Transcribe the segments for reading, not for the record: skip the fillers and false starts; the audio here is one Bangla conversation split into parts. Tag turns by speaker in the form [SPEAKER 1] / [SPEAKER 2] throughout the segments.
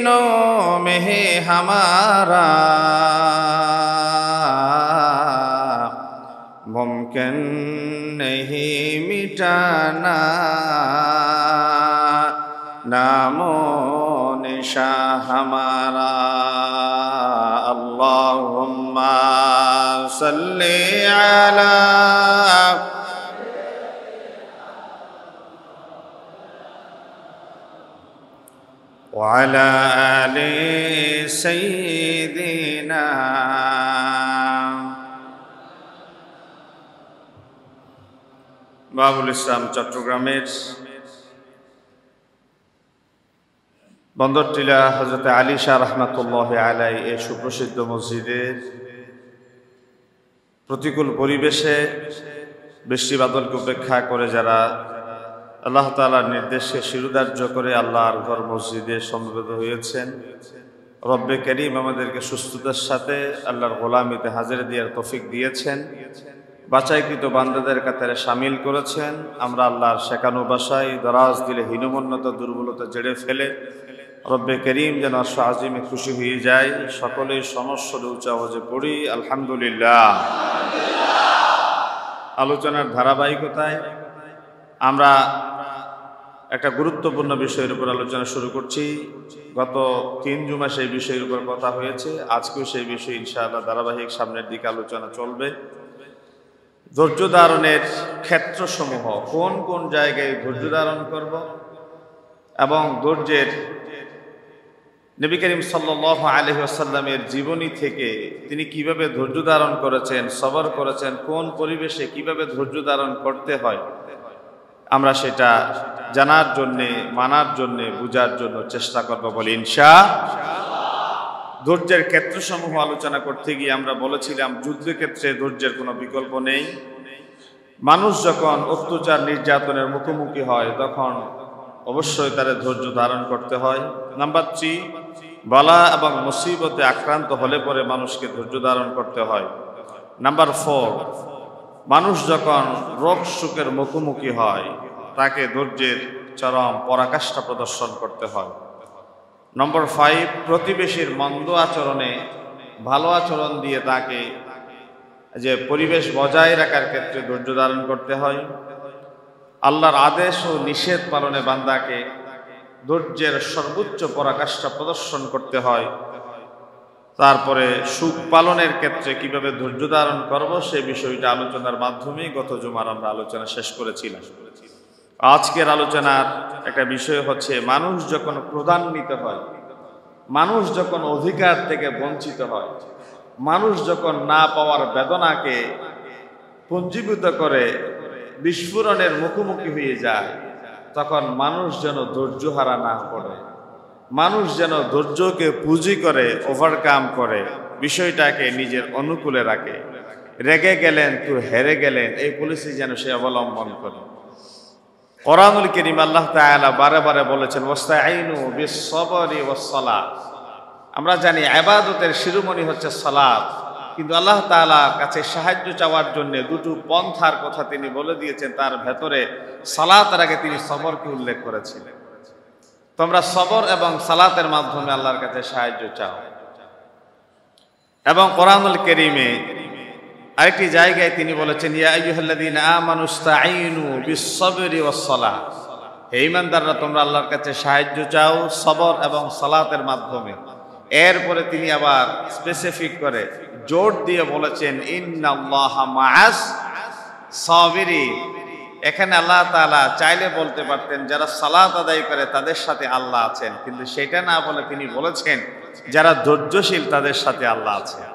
[SPEAKER 1] सीनों में है हमारा, मुमकिन नहीं मिटाना नामो निशा हमारा। अल्लाहुम्मा सल्ली अला वअला आलि सय्यिदिना। বাবুল ইসলাম চট্টগ্রামের বন্দরটিলা হযরত আলী শাহ রহমাতুল্লাহ আলাইহি এই সুপ্রসিদ্ধ মসজিদের প্রতিকূল পরিবেশে বৃষ্টি বাদলকে উপেক্ষা করে যারা আল্লাহ তাআলার নির্দেশকে শিরোধার্য করে আল্লাহর ঘর মসজিদে সমবেত হয়েছেন, রব্বে করিম আমাদেরকে সুস্থতার সাথে আল্লাহর গোলামিতে হাজির দেওয়ার তৌফিক দিয়েছেন, বাছাইকৃত বান্দাদের কাতারে শামিল করেছেন। আমরা আল্লাহর শেখানো ভাষায় দরাজ দিলে হীনমন্যতা দুর্বলতা জেড়ে ফেলে রব্বে করিম যেন আরশ আজিমে খুশি হয়ে যায়। সকলেই সমস্বরে উচ্চ আওয়াজে পড়ি আলহামদুলিল্লাহ। আলোচনার ধারাবাহিকতায় আমরা একটা গুরুত্বপূর্ণ বিষয়ের উপর আলোচনা শুরু করছি। গত 3 জুমা সেই বিষয়ের উপর কথা হয়েছে, আজকেও সেই বিষয়ে ইনশাআল্লাহ ধারাবাহিক সামনের দিকে আলোচনা চলবে। ধৈর্য ধারণের ক্ষেত্রসমূহ, কোন কোন জায়গায় ধৈর্য ধারণ করব এবং ধৈর্যের নবী করিম সাল্লাল্লাহু আলাইহি ওয়াসাল্লামের জীবনী থেকে তিনি কিভাবে ধৈর্য ধারণ করেছেন, সবর করেছেন, কোন পরিবেশে কিভাবে ধৈর্য ধারণ করতে হয়, আমরা সেটা জানার জন্যে, মানার জন্যে, বুঝার জন্য চেষ্টা করব বলি ইনশাআল্লাহ। ধৈর্যের ক্ষেত্রসমূহ আলোচনা করতে গিয়ে আমরা বলেছিলাম যুদ্ধক্ষেত্রে ধৈর্যের কোনো বিকল্প নেই। মানুষ যখন অত্যাচার নির্যাতনের মুখোমুখি হয় তখন অবশ্যই তার ধৈর্য ধারণ করতে হয়। নাম্বার 3, বালা এবং মুসিবতে আক্রান্ত হলে পরে মানুষকে ধৈর্য ধারণ করতে হয়। নাম্বার 4, মানুষ যখন রোগ সুখের মুখোমুখি হয় তাকে ধৈর্যের চরম পরাকাষ্ঠা প্রদর্শন করতে হয়। নম্বর 5, প্রতিবেশীর মন্দ আচরণে ভালো আচরণ দিয়ে তাকে যে পরিবেশ বজায় রাখার ক্ষেত্রে ধৈর্য ধারণ করতে হয়। আল্লাহর আদেশ ও নিষেধ পালনে বান্দাকে ধৈর্যের সর্বোচ্চ পরাকাষ্ঠা প্রদর্শন করতে হয়। তারপরে সুখ পালনের ক্ষেত্রে কিভাবে ধৈর্য ধারণ করব সেই বিষয়টা আলোচনার মাধ্যমে গত জুমার আমরা আলোচনা শেষ করেছিলাম। আজকের আলোচনার একটা বিষয় হচ্ছে মানুষ যখন ক্রোধান্বিত হয়, মানুষ যখন অধিকার থেকে বঞ্চিত হয়, মানুষ যখন না পাওয়ার বেদনাকে পুঞ্জীভূত করে বিস্ফোরণের মুখোমুখি হয়ে যায়, তখন মানুষ যেন ধৈর্য হারা না পড়ে, মানুষ যেন ধৈর্যকে পুঁজি করে ওভারকাম করে বিষয়টাকে নিজের অনুকূলে রাখে। রেগে গেলেন তো হেরে গেলেন এই পলিসি যেন সে অবলম্বন করে। কোরআনুল কারীম আল্লাহ তাআলা বারে বারে বলেছেন ওয়াস্তাঈনু বিস-সাবরি ওয়াস-সালাত। আমরা জানি ইবাদতের শিরোমণি হচ্ছে সালাত, কিন্তু আল্লাহ তাআলার কাছে সাহায্য চাওয়ার জন্য দুটো পন্থার কথা তিনি বলে দিয়েছেন, তার ভেতরে সালাতের আগে তিনি সবরকে উল্লেখ করেছিলেন। তোমরা সবর এবং সালাতের মাধ্যমে আল্লাহর কাছে সাহায্য চাও। এবং কোরআনুল কারীমে আরেকটি জায়গায় তিনি বলেছেন ইয়া আইয়ুহাল্লাযীনা আমানুস্তাঈনু বিস-সাবরি ওয়াস-সালাত। হে ঈমানদাররা তোমরা আল্লাহর কাছে সাহায্য চাও সবর এবং সালাতের মাধ্যমে। এরপরে তিনি আবার স্পেসিফিক করে জোর দিয়ে বলেছেন ইন্নাল্লাহা মা'আস সাবিরিন। এখানে আল্লাহ তাআলা চাইলে বলতে পারতেন যারা সালাত আদায় করে তাদের সাথে আল্লাহ আছেন, কিন্তু সেটা না বলে তিনি বলেছেন যারা ধৈর্যশীল তাদের সাথে আল্লাহ আছেন।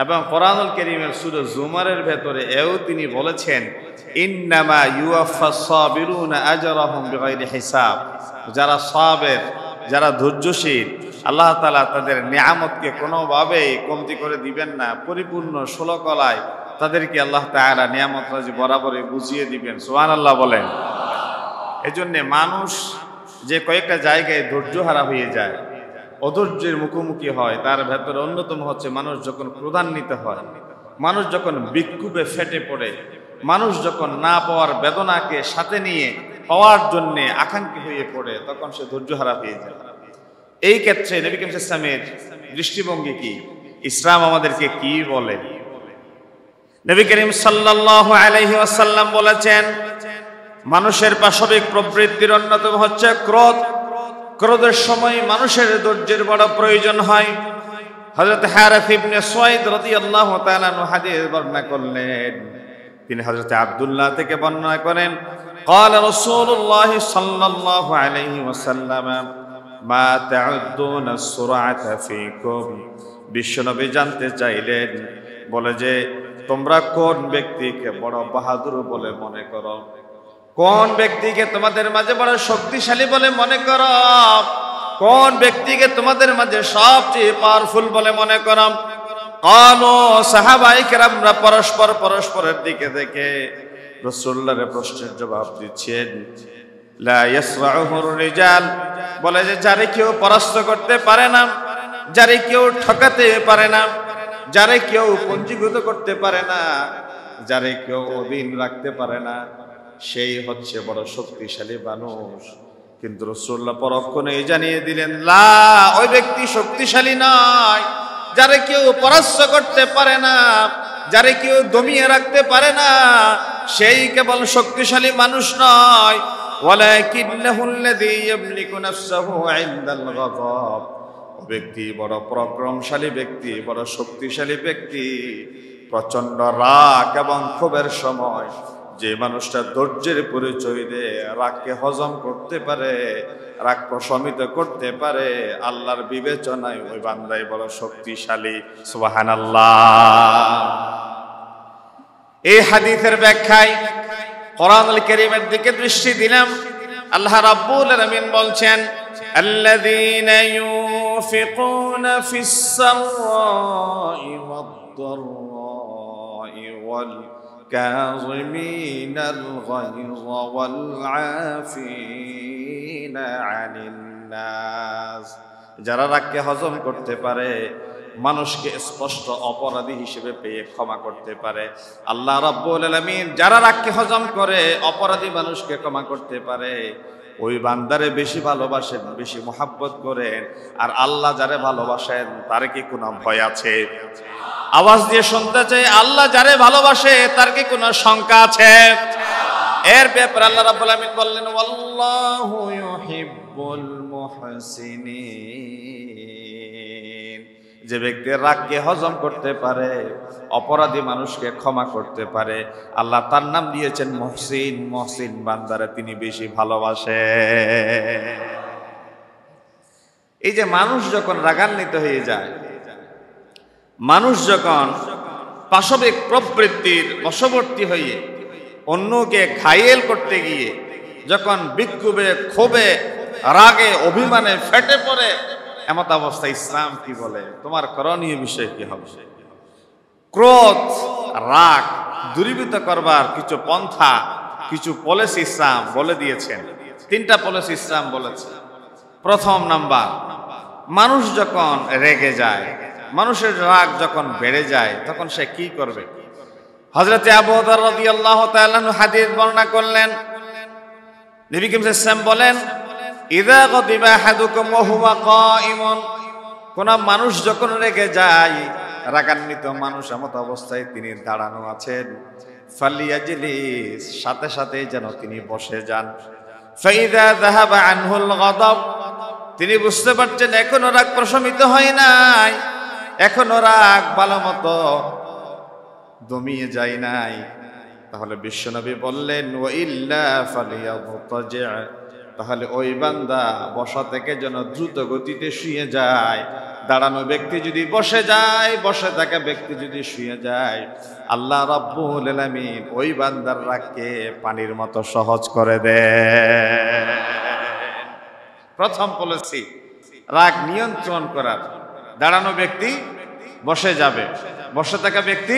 [SPEAKER 1] এবং কোরআনুল কারীমের সূরা জুমারের ভেতরে এও তিনি বলেছেন ইন্নামা ইউওয়াফাস সাবিরুনা আজরাহুম বিগাইরি হিসাব। যারা সাবের, যারা ধৈর্যশীল, আল্লাহ তাআলা তাদের নিয়ামতকে কোনোভাবেই কমতি করে দিবেন না, পরিপূর্ণ ষোলকলায় তাদেরকে আল্লাহ তাআলা নিয়ামত রাজি বরাবরই বুঝিয়ে দিবেন। সুবহানাল্লাহ বলেন। এজন্য মানুষ যে কয়েকটা জায়গায় ধৈর্যহারা হয়ে যায়, অধৈর্যের মুখোমুখি হয়, তার ভেতরে অন্যতম হচ্ছে মানুষ যখন ক্রোধান্বিত হয়, মানুষ যখন বিক্ষোভে ফেটে পড়ে, মানুষ যখন না পাওয়ার বেদনাকে সাথে নিয়ে পাওয়ার জন্যে আকাঙ্ক্ষী হয়ে পড়ে, তখন সে ধৈর্যহারা হয়ে যায়। এই ক্ষেত্রে নবী করিম সাল্লাল্লাহু আলাইহি ওয়াসাল্লামের দৃষ্টিভঙ্গি কি, ইসলাম আমাদেরকে কি বলে? নবী করিম সাল্লাল্লাহু আলাইহি ওয়াসাল্লাম বলেছেন, মানুষের পাশবিক প্রবৃত্তির অন্যতম হচ্ছে ক্রোধ। ক্রোধের সময় মানুষের ধৈর্যের বড় প্রয়োজন হয়। হযরত হারিস ইবনে সুয়াইদ রাদিয়াল্লাহু তাআলা আনহু হাদিস বর্ণনা করলেন, তিনি হযরত আব্দুল্লাহ থেকে বর্ণনা করেন, قال رسول الله صلى الله عليه وسلم ما تعدون السرعة فيكم। বিশ্বনবী জানতে চাইলেন, বলে যে তোমরা কোন ব্যক্তিকে বড় বাহাদুর বলে মনে করো, কোন ব্যক্তিকে তোমাদের মাঝে বড় শক্তিশালী বলে মনে করো, কোন ব্যক্তিকে তোমাদের মাঝে সবচেয়ে পাওয়ারফুল বলে মনে করো? কালো সাহাবায়ে কেরামরা পরস্পরের দিকে দেখে রাসূলুল্লাহর প্রশ্নের জবাব দিচ্ছেন, লা ইয়াসরাউহুর রিজাল, বলে যে যারে কেউ পরাস্ত করতে পারে না, যারে কেউ ঠকাতে পারে না, যারে কেউ পঞ্জীভূত করতে পারে না, যারে কেউ অধীন রাখতে পারে না, সেই হচ্ছে বড় শক্তিশালী মানুষ। কিন্তু রাসূলুল্লাহ পরক্ষণেই জানিয়ে দিলেন, লা, ওই ব্যক্তি শক্তিশালী নয়, যারে কেউ পরাস্ত করতে পারে না, যারে কেউ দমিয়ে রাখতে পারে না, সেই কেবল শক্তিশালী মানুষ নয়। ওয়ালাকিন্নাহুল্লাযী ইয়ামলিকু নাফসাহু ইনদাল গাযাব, ও ব্যক্তি বড় পরাক্রমশালী ব্যক্তি, বড় শক্তিশালী ব্যক্তি। প্রচন্ড রাগ এবং ক্ষোভের সময় যে মানুষটা ধৈর্যের পরিচয় দেয়, রাগকে হজম করতে পারে, রাগ প্রশমিত করতে পারে, আল্লাহর বিবেচনায় ওই বান্দাই বড় শক্তিশালী। সুবহানাল্লাহ। এই হাদিসের ব্যাখ্যায় কোরআনুল কারীমের দিকে দৃষ্টি দিলাম। আল্লাহ রাব্বুল আলামিন বলছেন, আল্লাযীনা ইউনফিকুনা ফিস সাররাই ওয়াদ-দাররাই ওয়াল কাযিমিনাল গায়য ওয়াল আফিনা আনিন নাস। যারা রাগকে হজম করতে পারে, মানুষকে স্পষ্ট অপরাধী হিসেবে পেয়ে ক্ষমা করতে পারে। আল্লাহ রাব্বুল আলামিন যারা রাগকে হজম করে, অপরাধী মানুষকে ক্ষমা করতে পারে, ওই বান্দারে বেশি ভালোবাসেন, বেশি মোহাব্বত করেন। আর আল্লাহ যারে ভালোবাসেন তার কি কোনো ভয় আছে? আওয়াজ দিয়ে শুনতে চাই, আল্লাহ যারে ভালোবাসে তার কি কোনো শঙ্কা আছে? এর ব্যাপারে আল্লাহ রাব্বুল আলামিন বললেন, ওয়াল্লাহু ইউহিব্বুল মুহসিনিন। যে ব্যক্তি রাগকে হজম করতে পারে, অপরাধী মানুষকে ক্ষমা করতে পারে, আল্লাহ তার নাম দিয়েছেন মুহসিন। মুহসিন বান্দারে তিনি বেশি ভালোবাসে। এই যে মানুষ যখন রাগান্বিত হয়ে যায়, মানুষ যখন পাশবিক প্রবৃত্তির বশবর্তী হয়ে অন্যকে ঘায়েল করতে গিয়ে যখন বিক্ষোভে, ক্ষোভে, রাগে, অভিমানে ফেটে পড়ে, এমত অবস্থা ইসলাম কি বলে? তোমার করণীয় বিষয় কি হবে? ক্রোধ, রাগ দূরীভূত করবার কিছু পন্থা, কিছু পলিসি ইসলাম বলে দিয়েছেন। 3টা পলিসি ইসলাম বলেছে। প্রথম নাম্বার, মানুষ যখন রেগে যায়, মানুষের রাগ যখন বেড়ে যায়, তখন সে কি করবে? হযরত আবু হুরায়রা রাদিয়াল্লাহু তাআলা আনহু হাদিস বর্ণনা করলেন, নবী করিম সাল্লাল্লাহু আলাইহি ওয়াসাল্লাম বলেন, ইযা গাদিবা আহাদুকুম ওয়া হুয়া কাঈমুন, কোন মানুষ যখন রেগে যায়, রাগান্বিত মানুষ এমত অবস্থায় তিনি দাঁড়ানো আছেন, ফালিয়াজলিস, সাথে সাথে যেন তিনি বসে যান। ফাইযা যাহাবা আনহুল গাদাব, তিনি বুঝতে পারছেন এখনো রাগ প্রশমিত হয় নাই, এখনো রাগ ভালো মতো দমিয়ে যায় নাই, তাহলে বিশ্বনবী বললেন, ওয়া ইল্লা ফালিয়াবতাজি, তাহলে ওই বান্দা বসা থেকে যেন দ্রুত গতিতে শুয়ে যায়। দাঁড়ানো ব্যক্তি যদি বসে যায়, বসে থাকা ব্যক্তি যদি শুয়ে যায়, আল্লাহ রাব্বুল আলামিন ওই বান্দার রাগকে পানির মতো সহজ করে দেয়। প্রথম পলিসি রাগ নিয়ন্ত্রণ করার। দাঁড়ানো ব্যক্তি বসে যাবে, বসে থাকা ব্যক্তি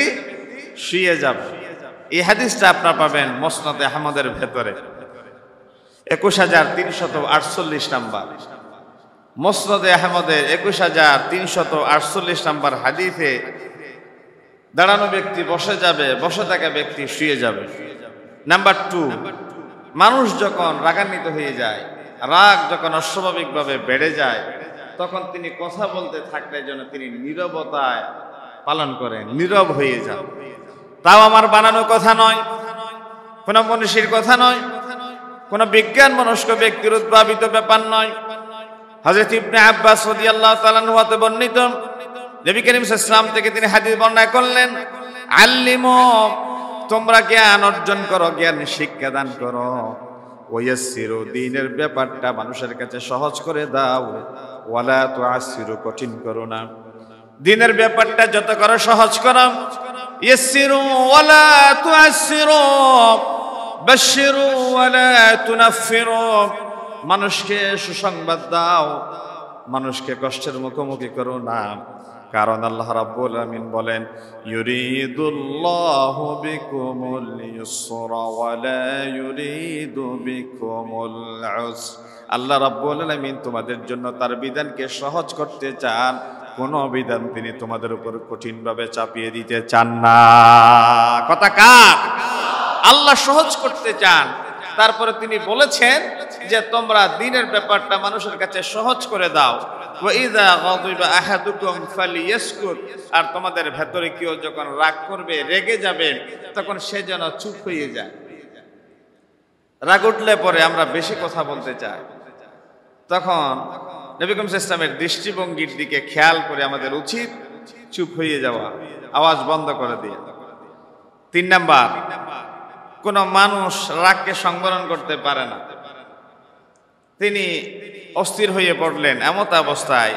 [SPEAKER 1] শুয়ে যাবে। এই হাদিসটা আপনারা পাবেন মুসনাদে আহমদের ভেতরে 21348 নাম্বার। মুসনাদে আহমদের 21348 নাম্বার হাদিসে দাঁড়ানো ব্যক্তি বসে যাবে, বসে থাকা ব্যক্তি শুয়ে যাবে। নাম্বার 2, মানুষ যখন রাগান্বিত হয়ে যায়, রাগ যখন অস্বাভাবিকভাবে বেড়ে যায়, তখন তিনি কথা বলতে থাকলে যেন তিনি নীরবতায় পালন করেন, নীরব হয়ে যান। তাও আমার বানানো কথা নয়, কোন মনীষীর কথা নয়, কোন বিজ্ঞান মনস্ক ব্যক্তির উদ্ভাবিত ব্যাপার নয়। হযরত ইবনে আব্বাস রাদিয়াল্লাহু তাআলা আনহু হতে বর্ণিত, নবী করিম সাল্লাল্লাহু আলাইহি ওয়াসাল্লাম থেকে তিনি হাদিস বর্ণনা করলেন, আল্লিমু, তোমরা জ্ঞান অর্জন করো, জ্ঞান শিক্ষা দান করো, ওয়ায়াসসিরু, দ্বীনের ব্যাপারটা মানুষের কাছে সহজ করে দাও, ওয়ালা তুআসসিরু, কঠিন করো না। দ্বীনের ব্যাপারটা যত করো সহজ করো, ইয়াসসিরু ওয়ালা তুআসসিরু, বাশশিরু ওয়ালা তুনাফফিরু, মানুষকে সুসংবাদ দাও, মানুষকে কষ্টের মুখোমুখি করো না। কারণ আল্লাহ রাব্বুল আমিন বলেন, ইউরিদুল্লাহু বিকুমুল ইউসরা ওয়া লা ইউরিদু বিকুমুল উসর। আল্লাহ রাব্বুল আমিন তোমাদের জন্য তার বিধানকে সহজ করতে চান, কোন বিধান তিনি তোমাদের উপর কঠিনভাবে চাপিয়ে দিতে চান না। কথা কার? আল্লাহ সহজ করতে চান। তারপরে তিনি বলেছেন যে তোমরা দ্বীনের ব্যাপারটা মানুষের কাছে সহজ করে দাও। ওয়াইযা গাযিবা আহাদুকুম ফালিয়াসকুত, আর তোমাদের ভেতরে কেউ যখন রাগ করবে, রেগে যাবে, তখন সে যেন চুপ হয়ে যায়। রাগ উঠলে পরে আমরা বেশি কথা বলতে চাই, তখন নবী করিম সাল্লাল্লাহু আলাইহি ওয়াসাল্লামের দৃষ্টিভঙ্গির দিকে খেয়াল করে আমাদের উচিত চুপ হয়ে যাওয়া, আওয়াজ বন্ধ করে দিয়ে। 3 নাম্বার, কোন মানুষ রাগকে সংবরণ করতে পারে না। তিনি অস্থির হয়ে পড়লেন, এমত অবস্থায়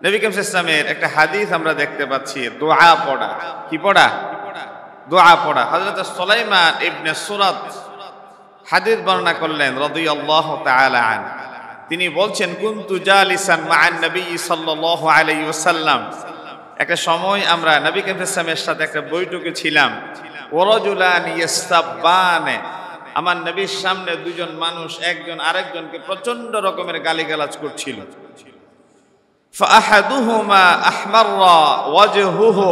[SPEAKER 1] নবী করিম সাল্লাল্লাহু আলাইহি ওয়াসাল্লামের একটা হাদিস আমরা দেখতে পাচ্ছি, দোয়া পড়া। কি পড়া? দোয়া পড়া। হযরত সুলাইমান ইবনে সুরাদ হাদিস বর্ণনা করলেন রাদিয়াল্লাহু তাআলা আনহু। তিনি বলছেন, কুনতু জালিসান মা'আন নবী সাল্লাল্লাহু আলাইহি ওয়াসাল্লাম, একটা সময় আমরা নবী করিম সাল্লাল্লাহু আলাইহি ওয়াসাল্লামের সাথে একটা বৈঠকে ছিলাম। ওয়ারাজুলান ইয়াস্তাব্বানে, আমার নবীর সামনে দুজন মানুষ একজন আরেকজনকে প্রচন্ড রকমের গালিগালাজ করছিল। ফাআহাদুহুমা আহমাররা ওয়াজহুহু,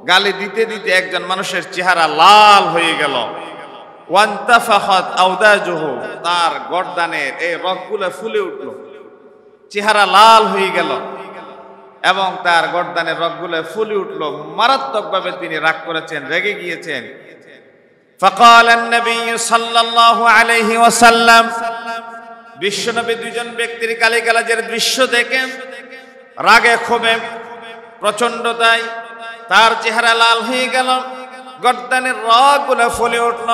[SPEAKER 1] গালি দিতে দিতে একজন মানুষের চেহারা লাল হয়ে গেল। ওয়ান্তাফাখাত আওদাজুহু, তার গর্দানের এই রগগুলো ফুলে উঠল, চেহারা লাল হয়ে গেল এবং তার গর্দানের রগগুলো ফুলে উঠল। মারাত্মকভাবে তিনি রাগ করেছেন, রেগে গিয়েছেন। ফাকাল আন-নবী সাল্লাল্লাহু আলাইহি ওয়াসাল্লাম, বিশ্বনবী দুইজন ব্যক্তির গালিগালাজের দৃশ্য দেখে রাগে ক্ষোভে প্রচন্ডতায় তার চেহারা লাল হয়ে গেল, গর্দানের রগগুলো ফুলে উঠল।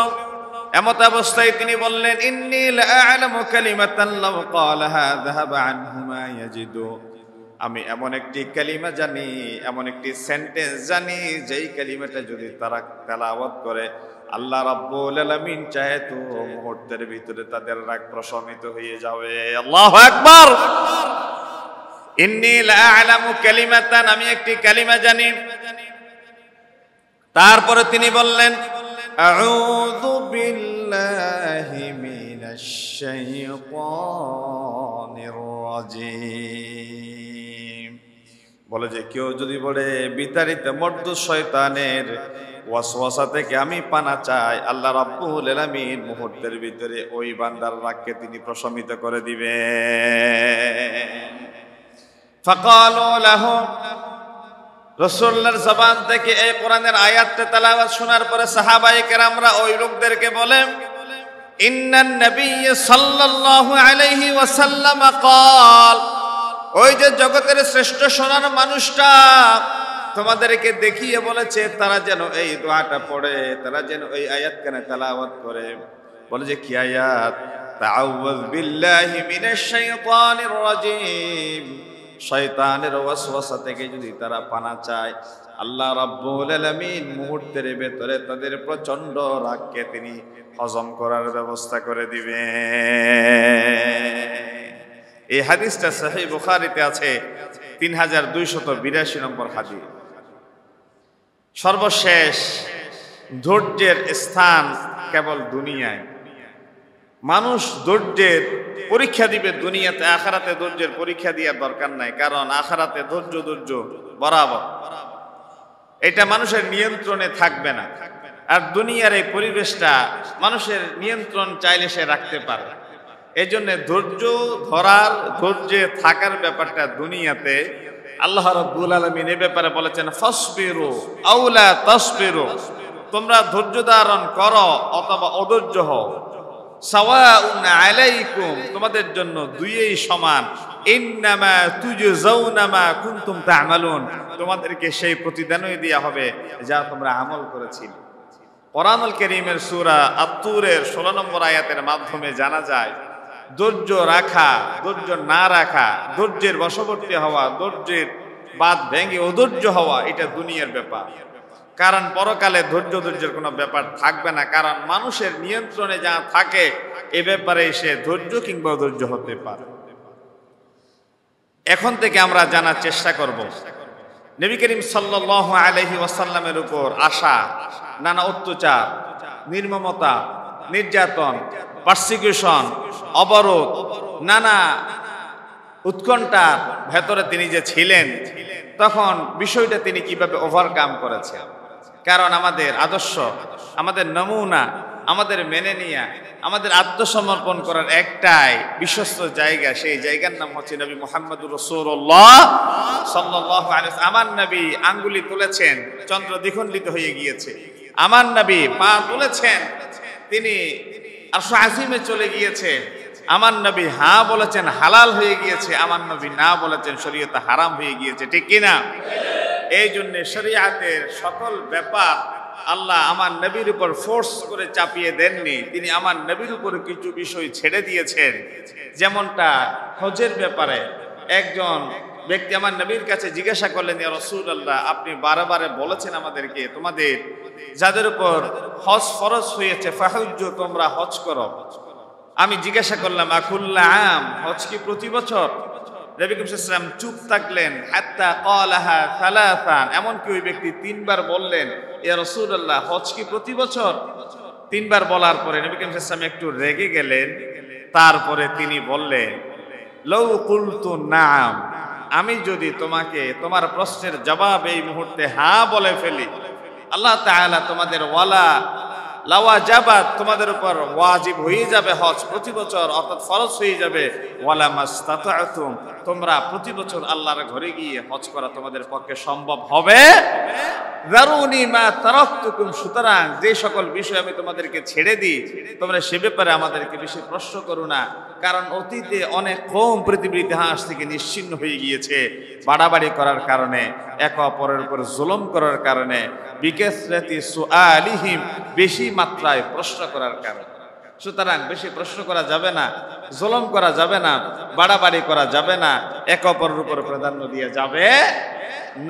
[SPEAKER 1] এমত অবস্থায় তিনি বললেন, ইন্নী লা'আলামু কালিমাতান লাউ ক্বালাহা যাহাবা আনহু মা ইয়াজিদু, আমি এমন একটি কালিমা জানি, এমন একটি সেন্টেন্স জানি, যেই কালিমাটা যদি তারা তেলাওয়াত করে আল্লাহ রাব্বুল আলামিন চাহে তো মুহূর্তের ভিতরে তাদের রাগ প্রশমিত হয়ে যাবে। আল্লাহু আকবার। ইন্নী লা'আলামু কালিমাতান, আমি একটি কালিমা জানি। তারপরে তিনি বললেন, আউযু বিল্লাহি মিনাশ শাইতানির রাজিম, বলে যে কেউ যদি বলে বিতাড়িত মর্দু শয়তানের ওয়াসওয়াসা থেকে আমি পানা চাই, আল্লাহ রাব্বুল আলামিন মুহূর্তের ভিতরে ওই বান্দার রাগকে তিনি প্রশমিত করে দিবেন। ফাকালু লাহু, রাসূলুল্লাহর জবান থেকে এই কোরআনের আয়াতটা তেলাওয়াত শোনার পরে সাহাবায়ে কেরামরা ওই লোকদেরকে বলেন, ইন্নান নবিয়্য সাল্লাল্লাহু আলাইহি ওয়াসাল্লাম ক্বাল, ওই যে জগতের শ্রেষ্ঠ সোনার মানুষটা তোমাদেরকে দেখিয়ে বলেছে তারা যেন এই দোয়াটা পড়ে, তারা যেন এই আয়াতখানা তেলাওয়াত করে। বলে যে কি আয়াত? তাআউযু বিল্লাহি মিনাশ শাইতানির রাজিম, শয়তানের ওয়াসওয়াসা থেকে যদি তারা পানা চায়, আল্লাহ রাব্বুল আলামিন মুহূর্তের ভেতরে তাদের প্রচন্ড রাগকে তিনি হজম করার ব্যবস্থা করে দিবেন। এই হাদিসটা সহিহ বুখারীতে আছে, 3282 নম্বর হাদিস। সর্বশেষ, ধৈর্যের স্থান কেবল দুনিয়ায়। মানুষ ধৈর্যের পরীক্ষা দিবে দুনিয়াতে, আখিরাতে ধৈর্যের পরীক্ষা দেওয়ার দরকার নাই, কারণ আখিরাতে ধৈর্য বরাবর, এটা মানুষের নিয়ন্ত্রণে থাকবে না। আর দুনিয়ার এই পরিবেশটা মানুষের নিয়ন্ত্রণ চাইলে সে রাখতে পারে। এই জন্য ধৈর্য ধরার, ধৈর্যে থাকার ব্যাপারটা দুনিয়াতে আল্লাহ রাব্বুল আলামিন এ ব্যাপারে বলেছেন ফাসবিরু আও লা তাসবিরু, তোমরা ধৈর্য ধারণ করো অথবা অধৈর্য হও। সাওয়াউন আলাইকুম, তোমাদের জন্য দুইই সমান। ইন্নামা তুজজাউনা মা কুনতুম তা'মালুন, তোমাদেরকে সেই প্রতিদানই দেয়া হবে যা তোমরা আমল করেছিলে। কোরআনুল কারীমের সূরা আত-তুরের 16 নম্বর আয়াতের মাধ্যমে জানা যায় ধৈর্য রাখা, ধৈর্য না রাখা, ধৈর্যের বশবর্তী হওয়া, ধৈর্যের বাঁধ ভেঙে অধৈর্য হওয়া, এটা দুনিয়ার ব্যাপার। কারণ পরকালে ধৈর্যের কোনো ব্যাপার থাকবে না, কারণ মানুষের নিয়ন্ত্রণে যা থাকে এ ব্যাপারে সে ধৈর্য কিংবা অধৈর্য হতে পারে। এখন থেকে আমরা জানার চেষ্টা করব নবী করিম সাল্লাল্লাহু আলাইহি ওয়াসাল্লামের উপর আসা নানা অত্যাচার, নির্মমতা, নির্যাতন, পারসিকিউশন, অবরোধ, নানা উৎকণ্ঠার ভেতরে তিনি যে ছিলেন, তখন বিষয়টা তিনি কিভাবে ওভারকাম করেছেন। কারণ আমাদের আদর্শ, আমাদের নমুনা, আমাদের মেনে নেয়া, আমাদের আত্মসমর্পণ করার একটাই বিশ্বস্ত জায়গা, সেই জায়গার নাম হচ্ছে নবী মুহাম্মদুর রাসূলুল্লাহ সাল্লাল্লাহু আলাইহি ওয়াসাল্লাম। আমার নবী আঙ্গুলি তুলেছেন, চন্দ্র দ্বিখণ্ডিত হয়ে গিয়েছে। আমার নবী পা তুলেছেন, তিনি আরশ আজিমে চলে গিয়েছে। আমার নবী হ্যাঁ বলেছেন, হালাল হয়ে গিয়েছে। আমার নবী না বলেছেন, শরীয়তে হারাম হয়ে গিয়েছে। ঠিক কিনা? এই জন্য শরীয়তের সকল ব্যাপার আল্লাহ আমার নবীর উপর ফোর্স করে চাপিয়ে দেননি, তিনি আমার নবীর উপর কিছু বিষয় ছেড়ে দিয়েছেন। যেমনটা হজের ব্যাপারে একজন ব্যক্তি আমার নবীর কাছে জিজ্ঞাসা করলেন, ইয়া রাসূলুল্লাহ, আপনি বারে বারে বলেছেন আমাদেরকে, তোমাদের যাদের উপর হজ ফরজ হয়েছে, ফাহুজ্জু, তোমরা হজ করো। আমি জিজ্ঞাসা করলাম, আকুল্লা আম, হজ কি প্রতি বছর? নবী করিম সাল্লাল্লাহু আলাইহি ওয়াসাল্লাম চুপ থাকলেন, হাত্তা ক্বালাহা সালাসান, এমনকি ওই ব্যক্তি 3 বার বললেন, ইয়া রাসূলুল্লাহ, হজ কি প্রতি বছর? 3 বার বলার পরে নবী করিম সাল্লাল্লাহু আলাইহি ওয়াসাল্লাম একটু রেগে গেলেন। তারপরে তিনি বললেন, লাউ কুলতু নাম, আমি যদি তোমাকে তোমার প্রশ্নের জবাব এই মুহূর্তে হ্যাঁ বলে ফেলি, আল্লাহ তাআলা তোমাদের লাওয়াজাবাত, তোমাদের উপর ওয়াজিব হয়ে যাবে হজ প্রতি বছর, অর্থাৎ ফরজ হয়ে যাবে। ওয়ালা মাস্তাতা'তুম, তোমরা প্রতি বছর আল্লাহর ঘরে গিয়ে হজ করা তোমাদের পক্ষে সম্ভব হবে। যারুনি মা তারাকতুকুম, সুতরাং যে সকল বিষয় আমি তোমাদেরকে ছেড়ে দিই, তোমরা সে ব্যাপারে আমাদেরকে বেশি প্রশ্ন করো না। কারণ অতীতে অনেক কম পৃথিবীর ইতিহাস থেকে নিশ্চিহ্ন হয়ে গিয়েছে বাড়াবাড়ি করার কারণে, একে অপরের উপর জুলুম করার কারণে, বিকাসরাতি সুআলিহিম, বেশি মাত্রায় প্রশ্ন করার কারণে। সুতরাং বেশি প্রশ্ন করা যাবে না, জুলুম করা যাবে না, বাড়াবাড়ি করা যাবে না, একে অপরের উপর প্রাধান্য দিয়ে যাবে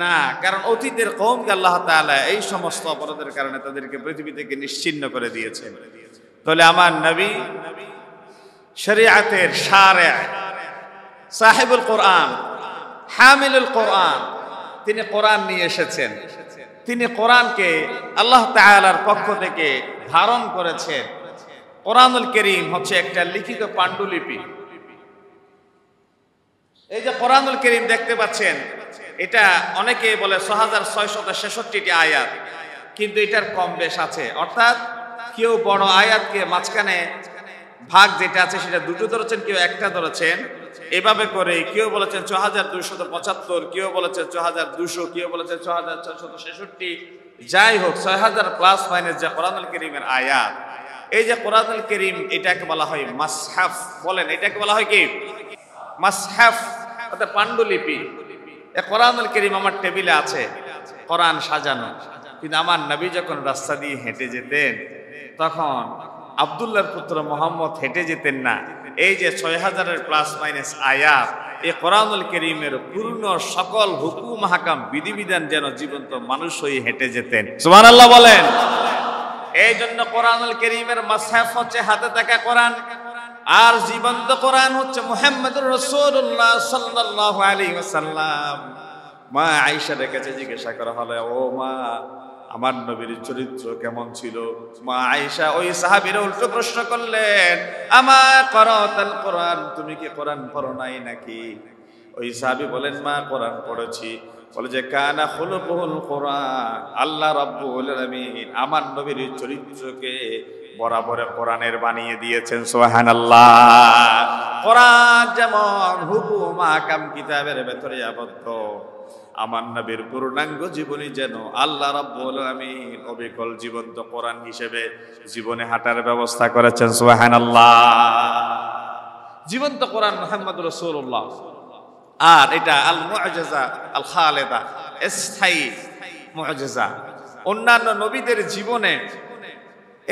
[SPEAKER 1] না। কারণ অতীতের কওমকে আল্লাহ তাআলা এই সমস্ত অপরাধের কারণে তাদেরকে পৃথিবী থেকে নিশ্চিহ্ন করে দিয়েছেন। তাহলে আমার নবী শরীয়তের শারে', সাহিবুল কোরআন, হামিলুল কোরআন, তিনি কোরআন নিয়ে এসেছেন। তিনি কোরআনকে আল্লাহ তাআলার পক্ষ থেকে ধারণ করেছেন। কোরআনুল কারীম হচ্ছে একটা লিখিত পাণ্ডুলিপি। এই যে কোরআনুল কারীম দেখতে পাচ্ছেন, এটা অনেকে বলে 6666টি আয়াত, কিন্তু এটার কম বেশ আছে। অর্থাৎ কেউ বড় আয়াতকে মাঝখানে ভাগ যেটা আছে সেটা দুটো ধরেছেন, কেউ একটা ধরেছেন। এভাবে করে কেউ বলেছেন 6275, কেউ বলেছেন 6200, কেউ বলেছেন 6466। যাই হোক, 6000 প্লাস মাইনাস যে কোরআনুল কারীমের আয়াত, এই যে কোরআনুল কারীম, এটাকে বলা হয় মাসহাফ। বলেন, এটাকে বলা হয় কি? মাসহাফ, অর্থাৎ পাণ্ডুলিপি। এই কোরআনুল কারীম আমার টেবিলে আছে, কোরআন সাজানো। কিন্তু আমার নবী যখন রাস্তা দিয়ে হেঁটে যেতেন, তখন আব্দুল্লাহর পুত্র মোহাম্মদ হেঁটে যেতেন না। এই যে 6000 প্লাস মাইনাস আয়াত, এই কোরআনুল কারীমের পূর্ণ সকল হুকুম হাকাম বিধিবিধান যেন জীবন্ত মানুষ হয়ে হেঁটে যেতেন। সুবহানাল্লাহ বলেন। এই জন্য কোরআনুল কারীমের মাসহাফ হচ্ছে হাতে থাকা কোরআন, আর জীবন্ত কোরআন হচ্ছে মুহাম্মদুর রাসূলুল্লাহ সাল্লাল্লাহু আলাইহি ওয়াসাল্লাম। মা আয়েশার কাছে জিজ্ঞাসা করা হলো, ও মা, আমার নবীর চরিত্র কেমন ছিল? মা আয়েশা ওই সাহাবীরা উল্টো প্রশ্ন করলেন, আমা করাতাল কোরআন, তুমি কি কোরআন পড়ো নাই নাকি? ওই সাহাবী বলেন, মা কোরআন পড়েছি। বলে যে কানা খুলুকুল কোরআন, আল্লাহ রাব্বুল আলামিন আমার নবীর চরিত্রকে বরাবর কোরআনের বানিয়ে দিয়েছেন। সুবহানাল্লাহ। কোরআন যেমন হুকুম আহকাম কিতাবের ভেতরে আবদ্ধ, আমার নবীর পূর্ণাঙ্গ জীবনী যেন আল্লাহ রাব্বুল আলামিন অবিকল জীবন্ত কোরআন হিসেবে জীবনে হাঁটার ব্যবস্থা করেছেন। সুবহানাল্লাহ। জীবন্ত কোরআন মুহাম্মদুর রাসূলুল্লাহ। আর এটা আল মুআজিজা আল খালেদা, স্থায়ী মুআজিজা। অন্যান্য নবীদের জীবনে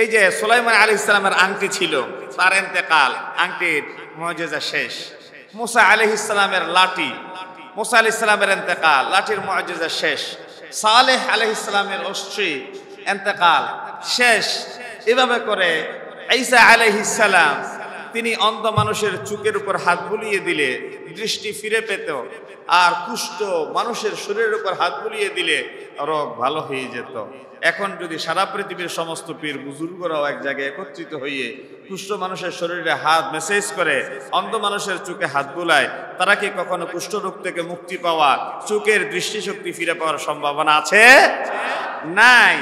[SPEAKER 1] এই যে সুলাইমান আলাইহিস সালামের আংটি ছিল, তার ইন্তেকাল, আংটির মুআজিজা শেষ। মুসা আলাইহিস সালামের লাঠি, মুসা আলাইহিস সালামের ইন্তেকাল, লাঠির মুআজিজা শেষ। সালেহ আলাইহিস সালামের অস্ত্রী, ইন্তেকাল শেষ। এভাবে করে ঈসা আলাইহিস সালাম, তিনি অন্ধ মানুষের চোখের উপর হাত বুলিয়ে দিলে দৃষ্টি ফিরে পেত, আর কুষ্ঠ মানুষের শরীরের উপর হাত বুলিয়ে দিলে রোগ ভালো হয়ে যেত। এখন যদি সারা পৃথিবীর সমস্ত পীর বুজুর্গরাও এক জায়গায় একত্রিত হয়ে কুষ্ঠ মানুষের শরীরে হাত মেসেজ করে, অন্ধ মানুষের চোখে হাত বুলায়, তারা কি কখনো কুষ্ঠ রোগ থেকে মুক্তি পাওয়া, চোখের দৃষ্টিশক্তি ফিরে পাওয়ার সম্ভাবনা আছে? নাই।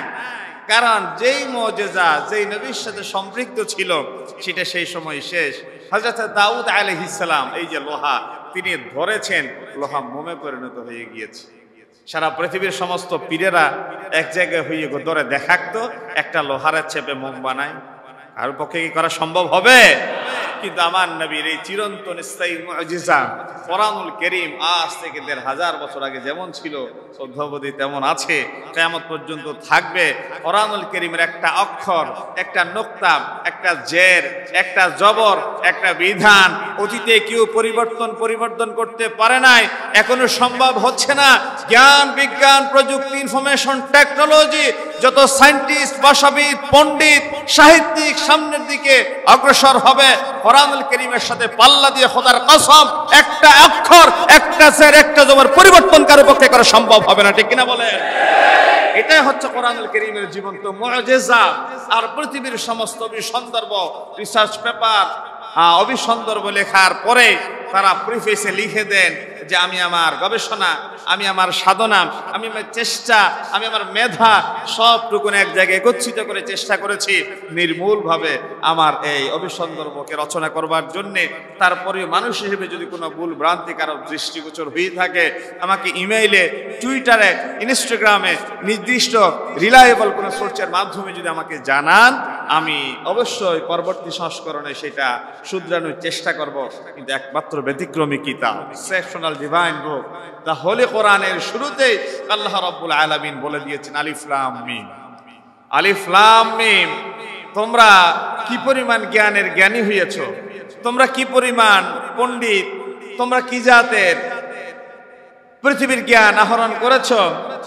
[SPEAKER 1] কারণ যেই মুআজিজা যেই নবীর সাথে সম্পৃক্ত ছিল সেটা সেই সময় শেষ। হযরত দাউদ আলাইহিস সালাম এই যে লোহা তিনি ধরেছেন, লোহা মোমে পরিণত হয়ে গিয়েছে। সারা পৃথিবীর সমস্ত পীরেরা এক জায়গায় হয়ে ধরে দেখাতো, একটা লোহারের চেপে মোম বানায়। আর পক্ষে কি করা সম্ভব হবে? কিন্তু আমার নবীর এই চিরন্তন স্থায়ী মুআজিজা কোরআনুল কারীম আজ থেকে ১৫০০ বছর আগে যেমন ছিল অদ্যাবধি তেমন আছে, কিয়ামত পর্যন্ত থাকবে। কোরআনুল কারীমের একটা অক্ষর, একটা নুকতা, একটা জের, একটা জবর, একটা বিধান অতীতে কেউ পরিবর্তন করতে পারে নাই, এখনো সম্ভব হচ্ছে না। জ্ঞান বিজ্ঞান প্রযুক্তি ইনফরমেশন টেকনোলজি যত সায়েন্টিস্ট, ভাষাবিদ, পণ্ডিত, সাহিত্যিক সামনের দিকে অগ্রসর হবে, কোরআনুল কারীমের সাথে পাল্লা দিয়ে খোদার কসম একটা অক্ষর, একটা জের, একটা জবর পরিবর্তন কারো পক্ষে করা সম্ভব হবে না। ঠিক কিনা বলেন? এটাই হচ্ছে কোরআনুল কারীমের জীবন্ত মুআজিজা। আর পৃথিবীর সমস্ত অভিসন্দর্ভ রিসার্চ পেপার অভিসন্দর্ভ লেখার পরে তারা প্রিফেসে লিখে দেন যে আমি আমার গবেষণা, আমি আমার সাধনা, আমি আমার চেষ্টা, আমি আমার মেধা সবটুকুন এক জায়গায় একত্রিত করে চেষ্টা করেছি নির্মূলভাবে আমার এই অভিসন্দর্ভকে রচনা করবার জন্যে। তারপরে মানুষ হিসেবে যদি কোনো ভুল ভ্রান্তি কারো দৃষ্টিগোচর হয়ে থাকে, আমাকে ইমেইলে, টুইটারে, ইনস্টাগ্রামে নির্দিষ্ট রিলায়েবল কোনো সোর্সের মাধ্যমে যদি আমাকে জানান, আমি অবশ্যই পরবর্তী সংস্করণে সেটা শুধরানোর চেষ্টা করব। কিন্তু একমাত্র ব্যতিক্রমী কিতাব, এক্সেপশনাল ডিভাইন বুক, দা হোলি কোরআনের শুরুতেই আল্লাহ রাব্বুল আলামিন বলে দিয়েছেন আলিফ লাম মিম। আলিফ লাম মিম। তোমরা কি পরিমাণ জ্ঞানের জ্ঞানী হয়েছো, তোমরা কি পরিমাণ পণ্ডিত, তোমরা কি জাতের পৃথিবীর জ্ঞান আহরণ করেছ,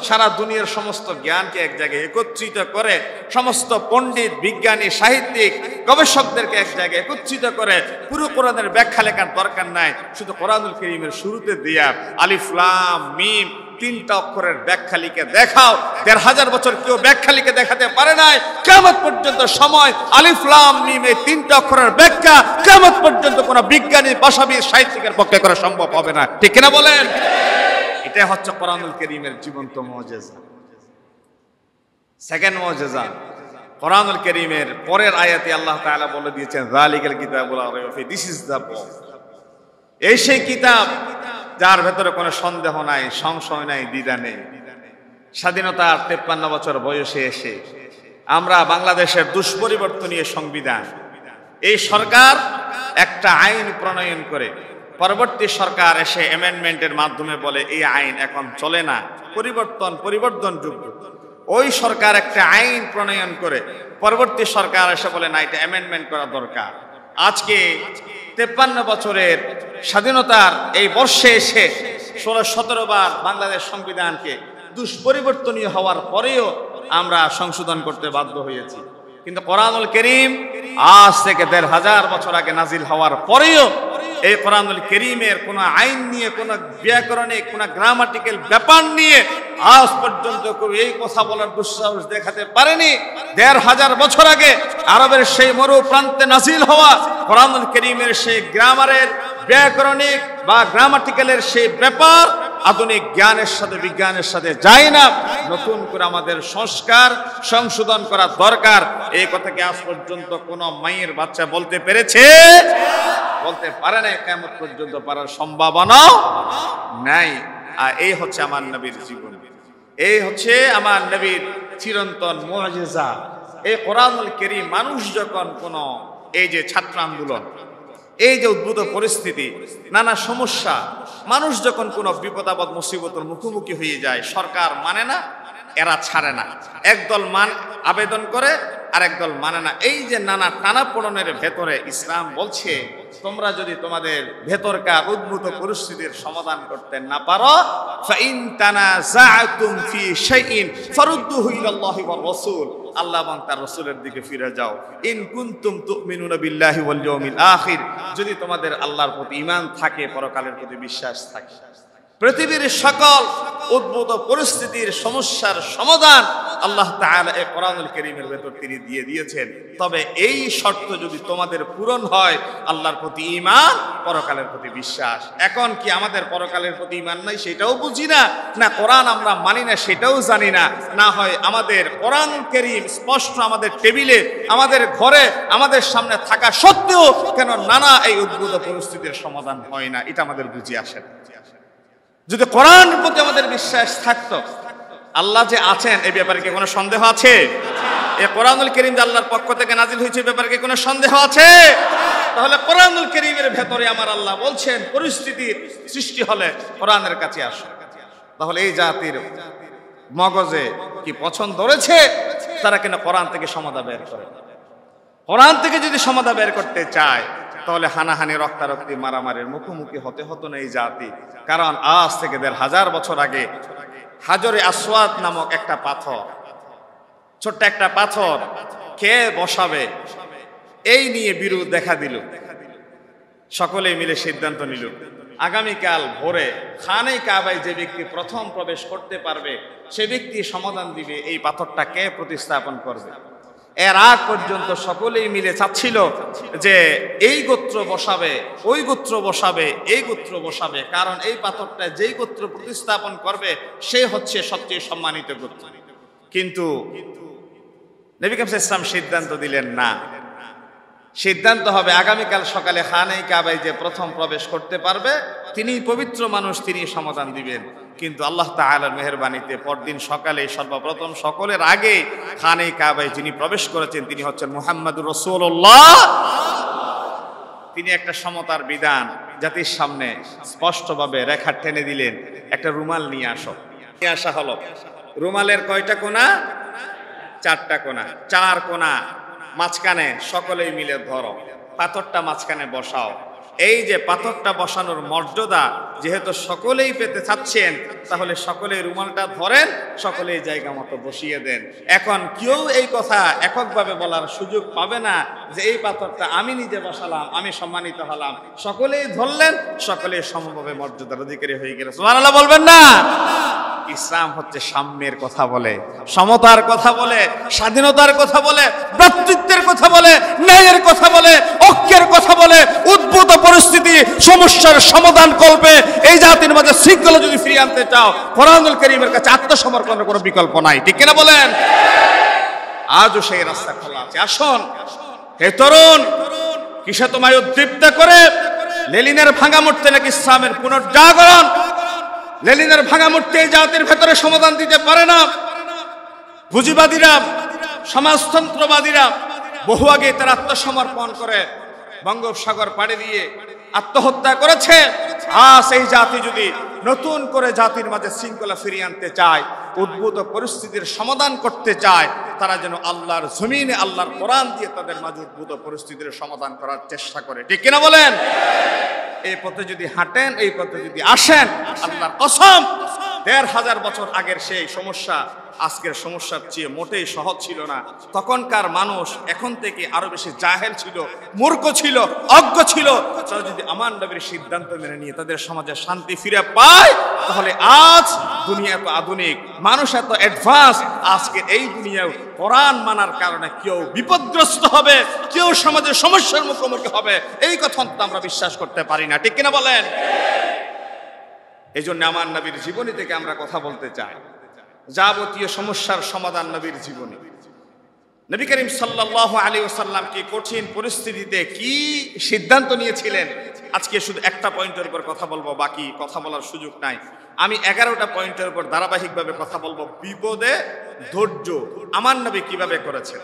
[SPEAKER 1] সারা দুনিয়ার সমস্ত জ্ঞানকে এক জায়গায় একত্রিত করে সমস্ত পণ্ডিত, বিজ্ঞানী, সাহিত্যিক, গবেষকদেরকে এক জায়গায় একত্রিত করে পুরো কোরআনের ব্যাখ্যা লেখার দরকার নাই, শুধু কোরআনুল কারীমের শুরুতে দিয়া আলিফ লাম মিম 3টা অক্ষরের ব্যাখ্যা লিখে দেখাও। ১৫০০ বছর কেউ ব্যাখ্যা লিখে দেখাতে পারে নাই। কিয়ামত পর্যন্ত সময় আলিফ লাম মিম এই 3টা অক্ষরের ব্যাখ্যা কিয়ামত পর্যন্ত কোনো বিজ্ঞানী, ভাষাবিদ, সাহিত্যিকের পক্ষে করা সম্ভব হবে না। ঠিক কিনা বলেন? এটা হচ্ছে কোরআনুল কারীমের জীবন্ত মুআজিজা। সেকেন্ড মুআজিজা, কোরআনুল কারীমের পরের আয়াতে আল্লাহ তাআলা বলে দিয়েছেন যালিকাল কিতাবুল লা রাইবা ফীহি, দিস ইজ দ্য বুক। এই সেই কিতাব যার ভেতরে কোনো সন্দেহ নাই, সংশয় নাই, দ্বিধা নেই। স্বাধীনতার 53 বছর বয়সে এসে আমরা বাংলাদেশের দুষ্পরিবর্তনীয় সংবিধান, এই সরকার একটা আইন প্রণয়ন করে পরবর্তী সরকার এসে অ্যামেন্ডমেন্টের মাধ্যমে বলে এই আইন এখন চলে না, পরিবর্তনযোগ্য। ওই সরকার একটা আইন প্রণয়ন করে পরবর্তী সরকার এসে বলে না, এটা অ্যামেন্ডমেন্ট করা দরকার। আজকে 53 বছরের স্বাধীনতার এই বর্ষে এসে 16-17 বার বাংলাদেশ সংবিধানকে দুষ্পরিবর্তনীয় হওয়ার পরেও আমরা সংশোধন করতে বাধ্য হয়েছি। কিন্তু কোরআনুল কারীম আজ থেকে ১৫০০ বছর আগে নাজিল হওয়ার পরেও এই কোরআনুল কারীমের কোন আইন নিয়ে, কোন ব্যাকরণিক, কোন গ্রামাটিক্যাল ব্যাপার নিয়ে আজ পর্যন্ত কেউ এই কথা বলার দুঃসাহস দেখাতে পারেনি। ১৫০০ বছর আগে আরবের সেই মরু প্রান্তে নাজিল হওয়া কোরআনুল কারীমের সেই গ্রামারের, ব্যাকরণিক বা গ্রামাটিক্যালের সেই ব্যাপার আধুনিক জ্ঞানের সাথে বিজ্ঞানের সাথে যায় না, নতুন করে আমাদের সংস্কার সংশোধন করা দরকার। এই কথাকে আজ পর্যন্ত কোনো মায়ের বাচ্চা বলতে পেরেছে? বলতে পারে না, কিয়ামত পর্যন্ত পারার সম্ভাবনা নাই। আর এই হচ্ছে আমার নবীর জীবন, এই হচ্ছে আমার নবীর চিরন্তন মুআজিজা। এই কোরআনুল কারীম মানুষ যখন কোন এই যে ছাত্র আন্দোলন, এই যে উদ্ভূত পরিস্থিতি, নানা সমস্যা, মানুষ যখন কোনো বিপদাপদ মুসিবতের মুখোমুখি হয়ে যায়, সরকার মানে না, এরা ছাড়ে না, একদল আবেদন করে আর একদল মানে না। এই যে নানা টানাপোড়েনের ভেতরে ইসলাম বলছে, তোমরা যদি তোমাদের ভেতরকার উদ্ভূত পরিস্থিতির সমাধান করতে না পারো, ফাইন তানাযাআতুম ফি শাইইন ফারুদ্দুহু ইলাল্লাহি ওয়ার রাসূল, আল্লাহ এবং তার রাসূলের দিকে ফিরে যাও। ইন কুনতুম তুমিনুনা বিল্লাহি ওয়াল ইয়াউমিল আখির, যদি তোমাদের আল্লাহর প্রতি ঈমান থাকে, পরকালের প্রতি বিশ্বাস থাকে। পৃথিবীর সকল উদ্ভূত পরিস্থিতির সমস্যার সমাধান আল্লাহ তাআলা এই কোরআনুল কারীমের ভেতর তিনি দিয়ে দিয়েছেন। তবে এই শর্ত যদি তোমাদের পূরণ হয়, আল্লাহর প্রতি ঈমান, পরকালের প্রতি বিশ্বাস। এখন কি আমাদের পরকালের প্রতি ঈমান নাই সেটাও বুঝি না, না কোরআন আমরা মানি না সেটাও জানি না, না হয় আমাদের কোরআনুল কারীম স্পষ্ট আমাদের টেবিলে, আমাদের ঘরে, আমাদের সামনে থাকা সত্ত্বেও কেন নানা এই উদ্ভূত পরিস্থিতির সমাধান হয় না, এটা আমাদের বুঝি আসে না। যদি কোরআনের প্রতি আমাদের বিশ্বাস থাকতো, আল্লাহ যে আছেন এই ব্যাপারে কি কোনো সন্দেহ আছে? এই কোরআনুল কারীম যে আল্লাহর পক্ষ থেকে নাজিল হয়েছে এই ব্যাপারে কি কোনো সন্দেহ আছে? তাহলে কোরআনুল কারীমের ভেতরে আমার আল্লাহ বলছেন, পরিস্থিতির সৃষ্টি হলে কোরআনের কাছে আসো। তাহলে এই জাতির মগজে কি পছন্দ ধরেছে তারা কেন কোরআন থেকে সমাধা বের করে? কোরআন থেকে যদি সমাধা বের করতে চায়, তাহলে হানাহানি, রক্তারক্তি, মারামারির মুখোমুখি হতে হতো না এই জাতি। কারণ আজ থেকে ১৫০০ বছর আগে হাজরে আসওয়াদ নামক একটা পাথর, ছোট্ট একটা পাথর কে বসাবে এই নিয়ে বিরোধ দেখা দিল। সকলেই মিলে সিদ্ধান্ত নিল, আগামীকাল ভোরে খানে কাবায় যে ব্যক্তি প্রথম প্রবেশ করতে পারবে সে ব্যক্তি সমাধান দিবে এই পাথরটা কে প্রতিস্থাপন করবে। এর আগ পর্যন্ত সকলেই মিলে চাচ্ছিল যে এই গোত্র বসাবে, ওই গোত্র বসাবে, এই গোত্র বসাবে, কারণ এই পাথরটা যেই গোত্র প্রতিস্থাপন করবে সে হচ্ছে সবচেয়ে সম্মানিত গোত্র। কিন্তু নবী করিম সাল্লাল্লাহু আলাইহি ওয়াসাল্লাম সিদ্ধান্ত দিলেন না, সিদ্ধান্ত হবে আগামীকাল সকালে খানে কাবায় যে প্রথম প্রবেশ করতে পারবে তিনি পবিত্র মানুষ, তিনি সমাধান দিবেন। কিন্তু আল্লাহ তাআলার মেহেরবানিতে পরদিন সকালে সর্বপ্রথম সকলের আগে খানে কাবায় যিনি প্রবেশ করেছেন তিনি হচ্ছেন মুহাম্মদুর রাসূলুল্লাহ। তিনি একটা সমতার বিধান জাতির সামনে স্পষ্টভাবে রেখা টেনে দিলেন, একটা রুমাল নিয়ে আসো। নিয়ে আসা হলো। রুমালের কয়টা কোনা? 4টা কোনা, 4 কোনা মাঝখানে সকলেই মিলে ধরো, পাথরটা মাঝখানে বসাও। এই যে পাথরটা বসানোর মর্যাদা যেহেতু সকলেই পেতে চাচ্ছেন, তাহলে সকলে রুমালটা ধরেন, সকলেই জায়গা মতো বসিয়ে দেন। এখন কেউ এই কথা এককভাবে বলার সুযোগ পাবে না যে এই পাথরটা আমি নিজে বসালাম, আমি সম্মানিত হলাম। সকলেই ধরলেন, সকলেই সমভাবে মর্যাদার অধিকারী হয়ে গেল। সুবহানাল্লাহ বলবেন না? ইসলাম হচ্ছে সাম্যের কথা বলে, সমতার কথা বলে, স্বাধীনতার কথা বলে, ভ্রাতৃত্বের কথা বলে, ন্যায়ের কথা বলে, ঐক্যের কথা বলে। উদ্ভূত পরিস্থিতি সমস্যার সমাধান করবে। এই জাতির মাঝে শৃঙ্খলা যদি ফিরিয়ে আনতে চাও, কোরআনুল কারীমের কাছে আত্মসমর্পণের কোনো বিকল্প নাই। ঠিক কিনা বলেন? আজও সেই রাস্তা খোলা আছে। আসুন, হে তরুণ, কিসে তোমায় উদ্দীপ্ত করে? লেনিনের ভাঙা মূর্তি নাকি ইসলামের পুনর্জাগরণ? লেনিনের ভাঙা মূর্তি এই জাতির ভেতরে সমাধান দিতে পারে না। পুঁজিবাদীরা, সমাজতন্ত্রবাদীরা বহু আগে তারা আত্মসমর্পণ করে বঙ্গোপসাগর পাড়ি দিয়ে আত্মহত্যা করেছে। আজ এই জাতি যদি নতুন করে জাতির মাঝে শৃঙ্খলা ফিরিয়ে আনতে চায়, উদ্ভূত পরিস্থিতির সমাধান করতে চায়, তারা যেন আল্লাহর জমিনে আল্লাহর কোরআন দিয়ে তাদের মাঝে উদ্ভূত পরিস্থিতির সমাধান করার চেষ্টা করে। ঠিক কিনা বলেন? এই পথে যদি হাঁটেন, এই পথে যদি আসেন, আল্লাহর কসম ১৫০০ বছর আগের সেই সমস্যা আজকের সমস্যার চেয়ে মোটেই সহজ ছিল না। তখনকার মানুষ এখন থেকে আরো বেশি জাহেল ছিল, মূর্খ ছিল, অজ্ঞ ছিল। তারা যদি আমার নবীর সিদ্ধান্ত মেনে নিয়ে তাদের সমাজে শান্তি ফিরে পায়, তাহলে আজ দুনিয়া এত আধুনিক, মানুষ এত অ্যাডভান্স, আজকে এই দুনিয়ায় কোরআন মানার কারণে কেউ বিপদগ্রস্ত হবে, কেউ সমাজের সমস্যার মুখোমুখি হবে, এই কথা আমরা বিশ্বাস করতে পারি না। ঠিক কিনা বলেন?
[SPEAKER 2] এই জন্য আমার নবীর জীবনী থেকে আমরা কথা বলতে চাই। যাবতীয় সমস্যার সমাধান নবীর জীবনী। নবী করিম সাল্লাল্লাহু আলাইহি ওয়াসাল্লাম কি কঠিন পরিস্থিতিতে কি সিদ্ধান্ত নিয়েছিলেন, আজকে শুধু একটা পয়েন্টের উপর কথা বলবো, বাকি কথা বলার সুযোগ নাই। আমি 11টা পয়েন্টের উপর ধারাবাহিকভাবে কথা বলবো। বিপদে ধৈর্য আমার নবী কিভাবে করেছেন,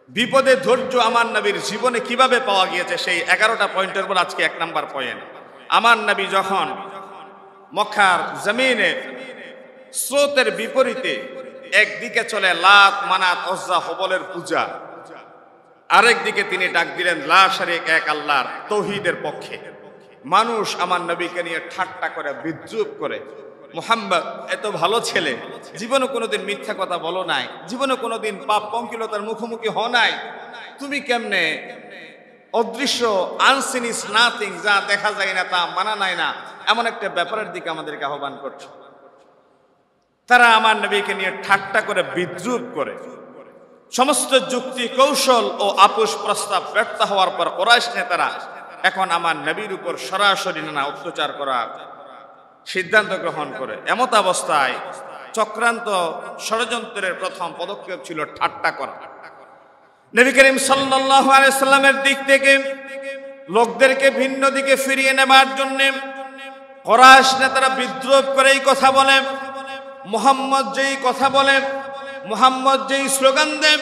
[SPEAKER 2] বিপদে ধৈর্য আমার নবীর জীবনে কিভাবে পাওয়া গিয়েছে, সেই 11টা পয়েন্টের উপর আজকে 1 নাম্বার পয়েন্ট। আমার নবী যখন মক্কার জমিনে স্রোতের বিপরীতে একদিকে চলে লাত মানাত উজ্জা হবলের পূজা, আরেক দিকে তিনি ডাক দিলেন লা শারিক এক আল্লাহর তৌহিদের পক্ষে। মানুষ আমার নবীকে নিয়ে ঠাট্টা করে, বিদ্রূপ করে, মুহাম্মদ এত ভালো ছেলে, জীবনে কোনোদিন মিথ্যা কথা বলো নাই, জীবনে কোনোদিন পাপ পঙ্কিলতার মুখোমুখি হও নাই, তুমি কেমনে অদৃশ্য আনসিন ইজ নাথিং, যা দেখা যায় না তা মানা নাই না, এমন একটা ব্যাপারের দিকে আমাদেরকে আহ্বান করছে। তারা আমার নবীকে নিয়ে ঠাট্টা করে, বিদ্রূপ করে। সমস্ত যুক্তি কৌশল ও আপোষ প্রস্তাব ব্যর্থ হওয়ার পর কুরাইশ নেতারা এখন আমার নবীর উপর সরাসরি নানা অত্যাচার করার সিদ্ধান্ত গ্রহণ করে। এমত অবস্থায় চক্রান্ত ষড়যন্ত্রের প্রথম পদক্ষেপ ছিল ঠাট্টা করা। নবী করিম সাল্লাল্লাহু আলাইহি সাল্লামের দিক থেকে লোকদেরকে ভিন্ন দিকে ফিরিয়ে নেবার জন্য কুরাইশ নেতারা বিদ্রোহ করে এই কথা বলে, মুহাম্মদ যেই কথা বলেন, মুহাম্মদ যেই স্লোগান দেন,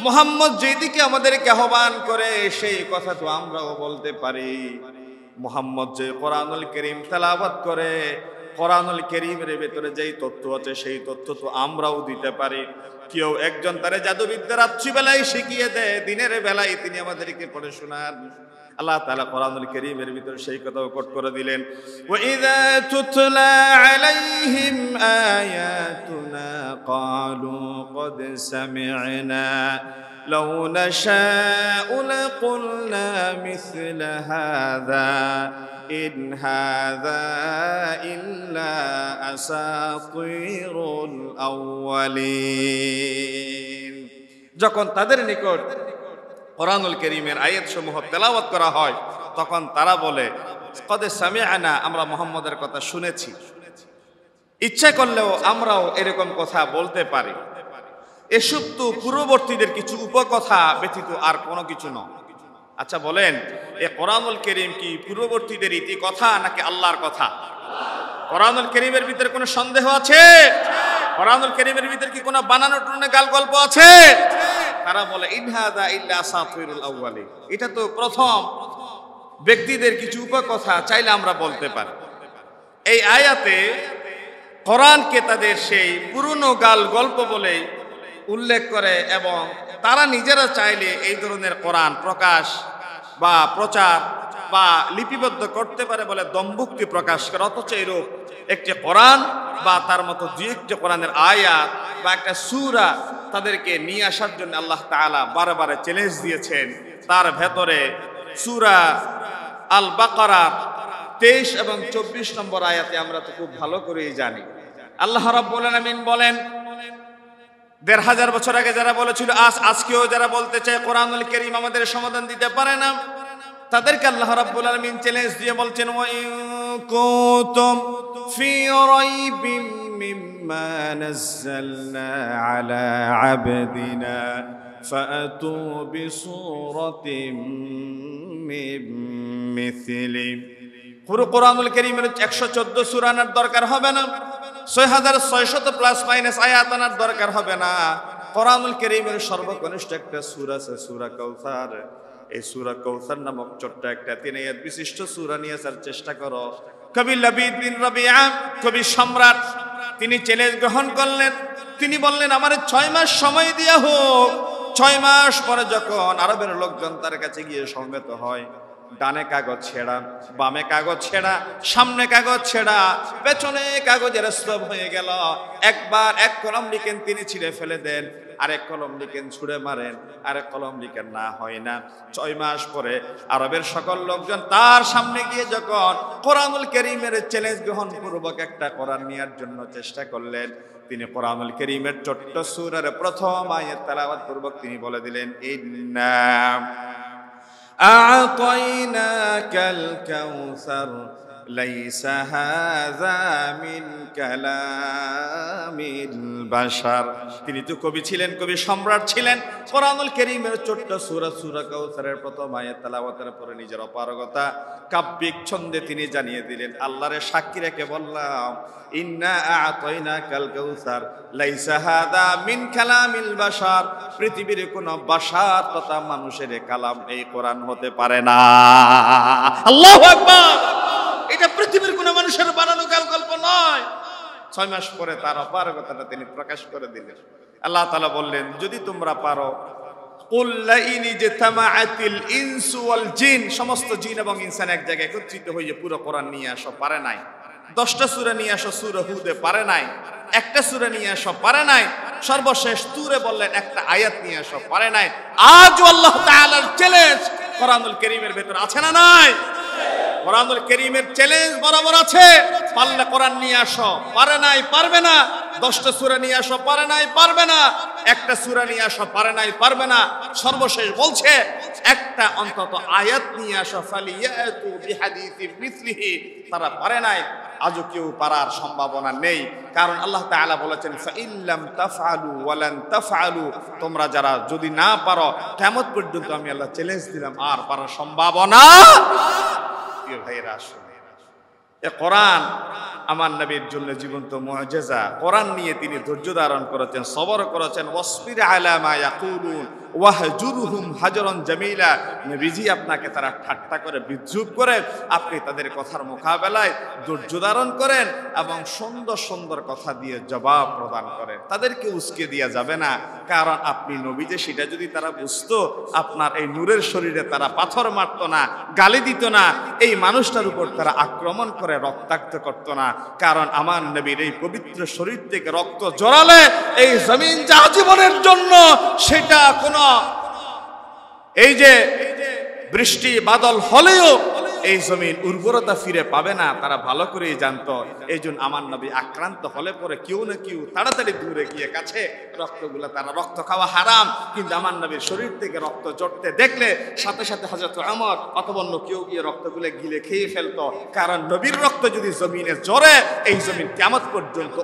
[SPEAKER 2] মুহাম্মদ যেই দিকে আমাদেরকে আহ্বান করে, সেই কথা তো আমরাও বলতে পারি। মুহাম্মদ যে কোরআনুল কারীম তেলাওয়াত করে, কোরআনুল কারীমের ভিতরে যেই তথ্য আছে সেই তথ্য তো আমরাও দিতে পারি। কেউ একজন তারে জাদুবিদ্যা রাত্রিবেলায় শিখিয়ে দেয়, দিনের বেলায় তিনি আমাদেরকে পড়ে শোনান। আল্লাহ তাআলা কোরআনুল কারীমের ভিতরে সেই কথাও কোট করে দিলেন, ওয়া ইযা তুতলা আলাইহিম আয়াতুনা ক্বালু ক্বাদ সামি'না লাউ নাশাউ লাকুলনা মিসলা হাযা ইন হাযা ইল্লা আসাতিরুল আউয়ালিন। যখন তাদের নিকট কোরআনুল কারীমের আয়াতসমূহ তেলাওয়াত করা হয়, তখন তারা বলে কদ সামি'না, আমরা মুহাম্মদের কথা শুনেছি, ইচ্ছা করলেও আমরাও এরকম কথা বলতে পারি। এসব তো পূর্ববর্তীদের কিছু উপকথা ব্যতীত আর কোনো কিছু নয়। আচ্ছা বলেন, এই কোরআনুল কারীম কি পূর্ববর্তীদের ইতি কথা নাকি আল্লাহর কথা? কোরআনুল কারীমের ভিতরে কোনো সন্দেহ আছে? কোরআনুল কারীমের ভিতরে কি কোনো বানানো টুনানো গাল গল্প আছে? তারা বলে ইন হাযা ইল্লা আসাতিরুল আউয়ালিন, এটা তো প্রথম ব্যক্তিদের কিছু উপকথা, চাইলে আমরা বলতে পারি। এই আয়াতে কোরআনকে তাদের সেই পুরনো গাল গল্প বলে উল্লেখ করে এবং তারা নিজেরা চাইলে এই ধরনের কোরআন প্রকাশ বা প্রচার বা লিপিবদ্ধ করতে পারে বলে দম্ভুক্তি প্রকাশ করে। অথচ এরূপ একটি কোরআন বা তার মতো দুই একটি কোরআনের আয়াত বা একটা সূরা তাদেরকে নিয়ে আসার জন্য আল্লাহ তাআলা বারবার চ্যালেঞ্জ দিয়েছেন। তার ভেতরে সূরা আল বাকারা 23 এবং 24 নম্বর আয়াতে আমরা তো খুব ভালো করেই জানি, আল্লাহ রাব্বুল আলামিন বলেন, ১৫০০ বছর আগে যারা বলেছিল, আজকেও যারা বলতে চায় কোরআনুল কারীম আমাদের সমাধান দিতে পারে না, তাদেরকে আল্লাহ রাব্বুল আলামিন চ্যালেঞ্জ দিয়ে বলছেন, ওয়া ইন কুনতুম ফি রাইবিম মিম্মা নাযালনা আলা আবদিনা ফাআতু বিসূরাতিম মিন মিথলি। পুরো কোরআনুল কারীমের 114 সূরা আনার দরকার হবে না, 6600 প্লাস মাইনাস আয়াত আনার দরকার হবে না। কোরআনুল কারীমের সর্বকনিষ্ঠ একটা সূরা আছে, সূরা কাউসার। এই সূরা কাউসার নামক ছোট্ট একটা 3 আয়াত বিশিষ্ট সূরা নিয়ে আসার চেষ্টা করো। কবি লাবিদ বিন রাবিআ, কবি সম্রাট, তিনি চ্যালেঞ্জ গ্রহণ করলেন। তিনি বললেন, আমারে 6 মাস সময় দেয়া হোক। 6 মাস পরে যখন আরবের লোকজন তার কাছে গিয়ে সমবেত হয়, ডানে কাগজ ছেঁড়া, বামে কাগজ ছেঁড়া, সামনে কাগজ ছেঁড়া, পেছনে কাগজের স্তূপ হয়ে গেল। একবার এক কলম লিখেন, তিনি ছিঁড়ে ফেলে দেন, আরেক কলম লিখেন, ছুঁড়ে মারেন, আরেক কলম লিখেন, না হয় না। 6 মাস পরে আরবের সকল লোকজন তার সামনে গিয়ে যখন কোরআনুল কারীমের চ্যালেঞ্জ গ্রহণ পূর্বক একটা কোরআন নেওয়ার জন্য চেষ্টা করলেন, তিনি কোরআনুল কারীমের ছোট্ট সূরার প্রথম আয়াত তেলাওয়াত পূর্বক তিনি বলে দিলেন, ইন্না আ'তাইনাকাল কাউসার লাইসা হাযা মিন কালামিল বাশার। তিনি তো কবি ছিলেন, কবি সম্রাট ছিলেন। কোরআনুল কারীমের ছোট্ট সূরা কাউসারের প্রথম আয়াত তেলাওয়াতের পরে নিজের অপারগতা কাব্যিক ছন্দে তিনি জানিয়ে দিলেন। আল্লাহরে সাক্ষী রেখে বললাম, ইন্না আ'তাইনাকাল কাউসার লাইসা হাযা মিন কালামিল বাশার। পৃথিবীর কোন বাশার তথা মানুষের কালাম এই কোরআন হতে পারে না। আল্লাহু আকবার। এটা পৃথিবীর কোন মানুষের বানানো গল্প নয়। 6 মাস পরে তার অপারগতাটা তিনি প্রকাশ করে দিলেন। আল্লাহ তাআলা বললেন, যদি তোমরা পারো, কুল লা ইন ইজতামাআতিল ইনসু ওয়াল জিন, সমস্ত জিন এবং ইনসান এক জায়গায় একত্রিত হয়ে পুরো কোরআন নিয়ে আসো, পারে নাই। 10টা সূরা নিয়ে আসো, সূরা হুদে পারে নাই। একটা সূরা নিয়ে আসো, পারে নাই। সর্বশেষ তুরে বললেন একটা আয়াত নিয়ে আসো, পারে নাই। আজ আল্লাহ তাআলার চ্যালেঞ্জ কোরআনুল কারীমের ভেতর আছে না নাই? কোরআনুল কারীমের চ্যালেঞ্জ বরাবর আছে। পারলে কোরআন নিয়ে আসো, পারে নাই, পারবে না। 10টা সূরা নিয়ে আসো, পারে নাই, পারবে না। একটা সূরা নিয়ে আসো, পারে নাই, পারবে না। সর্বশেষ বলছে একটা অন্তত আয়াত নিয়ে আসো, ফালিয়াতু বিহাদিসিন মিসলিহি। তারা পারে নাই, আজও কেউ পারার সম্ভাবনা নেই। কারণ আল্লাহ তাআলা বলেছেন, ফাইল্লাম তাফআলু ওয়ালান তাফআলু, তোমরা যারা যদি না পারো কিয়ামত পর্যন্ত আমি আল্লাহ চ্যালেঞ্জ দিলাম আর পারার সম্ভাবনা। প্রিয় ভাইরা, আসুন, এ কোরআন আমার নবীর জন্য জীবন্ত মুআজিজা। কোরআন নিয়ে তিনি ধৈর্য ধারণ করেছেন, সবর করেছেন। ওয়াসবির আলা মা ইয়াকুলুন ওয়াহজুরহুম হাজরান জামিলা। নবীজি আপনাকে তারা ঠাট্টা করে, বিদ্রূপ করে, আপনি তাদের কথার মোকাবেলায় ধৈর্য ধারণ করেন এবং সুন্দর সুন্দর কথা দিয়ে জবাব প্রদান করেন। তাদেরকে উস্কে দেওয়া যাবে না, কারণ আপনি নবী যে সেটা যদি তারা বুঝতো, আপনার এই নূরের শরীরে তারা পাথর মারত না, গালি দিত না, এই মানুষটার উপর তারা আক্রমণ করে রক্তাক্ত করত না। কারণ আমার নবীর এই পবিত্র শরীর থেকে রক্ত জড়ালে এই জমিন যা জীবনের জন্য সেটা কোনো এই যে বৃষ্টি বাদল হলেও এই জমিন উর্বরতা ফিরে পাবে না, তারা ভালো করেই জানতো। এই জন্য আমার নবী আক্রান্ত হলে পরে কেউ না কেউ তাড়াতাড়ি দূরে গিয়ে কাছে রক্তগুলো, তারা রক্ত খাওয়া হারাম, কিন্তু আমার নবীর শরীর থেকে রক্ত জড়তে দেখলে সাথে সাথে হযরত ওমর অথবা অন্য কেউ গিয়ে রক্তগুলো গিলে খেয়ে ফেলতো। কারণ নবীর রক্ত যদি জমিনে জড়ে, এই জমিন কিয়ামত পর্যন্ত